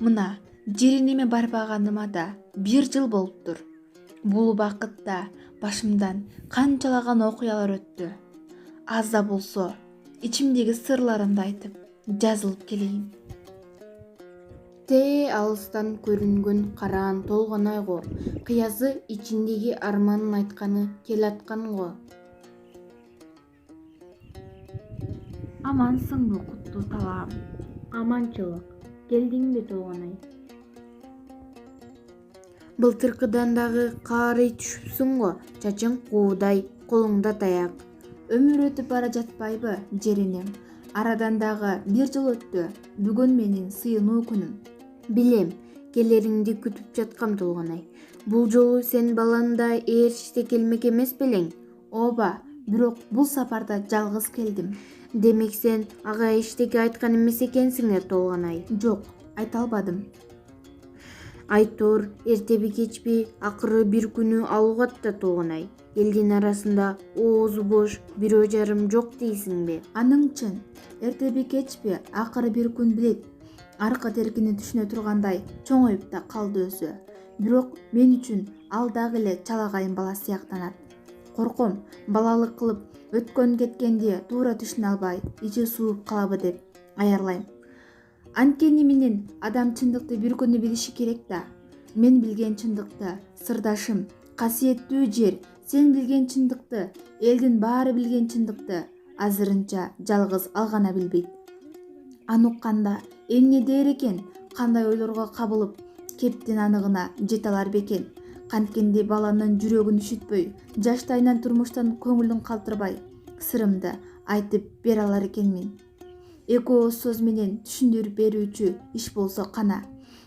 мына жеринеме барбаганыма да 1 жыл болуптур. Бул убакытта башымдан канчалаган окуялар өттү. Аз да болсо ичимдеги сырларымды айтып жазылып келейин. Алыстан көрүнгөн караан толгонай го, кыязы ичиндеги арманын айтканы келаткан го. Амансыңбы куттуу талаам? Аманчылык. Келдиңби толгонай? Былтыркыдан дагы каарый түшүпсүң го, чачың куудай, колуңда таяк. Өмүр өтүп бара жатпайбы, жеринем? Арадан дагы 1 жыл өттү. Бүгүн менин сыйынуу күнүм. Билем, келериңди күтүп жаткам толгонай. Бул жолу сен баланда ээрчиште келмек эмес белең? Ооба, бирок бул сапарда жалгыз келдим. Демек сен ага эчтеке айткан эмес экенсиң толгонай. Жок, айта албадым. Айтор эртеби кечпи акыры бир күнү алугат да толгонай. Элдин арасында оозу бош бирөө жарым жок дейсиңби? Аныңчын, эртеби кечпи акыры бир күн билет. Аркы теркини түшүнө тургандай чоңоюп да калды өзү. Бирок мен үчүн ал дагы эле чалагайым бала сыяктанат. Корком, балалык кылып өткөн кеткенди туура түшүнө албай, ичи сууп калабы деп аярлайм. Анткени менен адам чындыкты бир күнү билиши керек да. Мен билген чындыкты, сырдашым, касиеттүү жер, сен билген чындыкты, элдин баары билген чындыкты азырынча жалгыз ал гана билбейт. Аны укканда эмне дээр экен, кандай ойлорго кабылып, кептин аныгына жете алар бекен? Канткенде баланын жүрөгүн үшүтпөй, жаштайынан турмуштан көңүлүн калтырбай, сырымды айтып бере алар экенмин. Эки ооз сөз менен түшүндүрүп берүүчү иш болсо кана.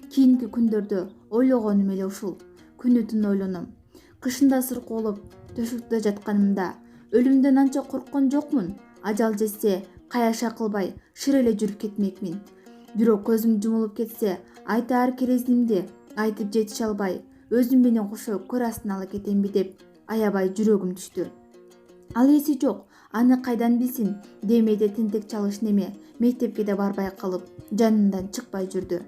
Кийинки күндөрдө ойлогонум эле ушул. Күнү түн ойлоном. Кышында сыркоолоп төшөктө жатканымда өлүмдөн анча корккон жокмун. Ажал жетсе, каяша кылбай шыр эле жүрүп кетмекмин. Бирок көзүм жумулуп кетсе, айтаар керезимди айтып жетише албай, өзүм менен кошо көр астына ала кетемби деп аябай жүрөгүм түштү. Ал эси жок, аны кайдан билсин, демейде тентек чалыш неме, мектепке да барбай калып, жанынан чыкпай жүрдү.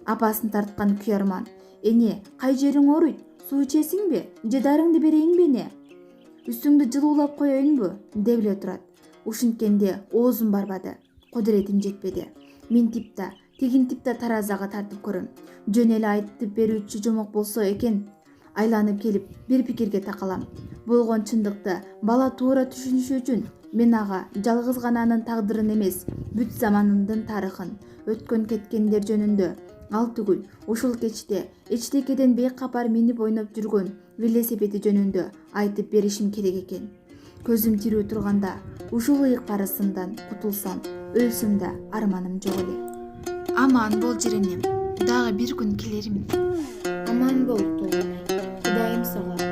Апасын тарткан күйарман: "Эне, кай жериң ооруйт? Суу ичесиңби? Же дарыңды берейинби эне? Үстүңдү жылуулап коеюнбу?" деп эле турат. Ушинткенде оозум барбады, кудуретим жетпеди. Минтип да, тигинтип да таразага тартып көрөм. Жөн эле айтып берүүчү жомок болсо экен. Айланып келип бир пикирге такалам. Болгон чындыкты бала туура түшүнүшү үчүн мен ага жалгыз гана анын тагдырын эмес, бүт заманымдын тарыхын, өткөн кеткендер жөнүндө, ал түгүл ушул кечте эчтекеден бейкапар минип ойноп жүргөн велосипеди жөнүндө айтып беришим керек экен. Көзүм тирүү турганда ушул ыйык карысымдан кутулсам, өлсөм да арманым жок эле. Аман бол жеринем, дагы бир күн келеримин. Аман бол толгонай. Кудайым сага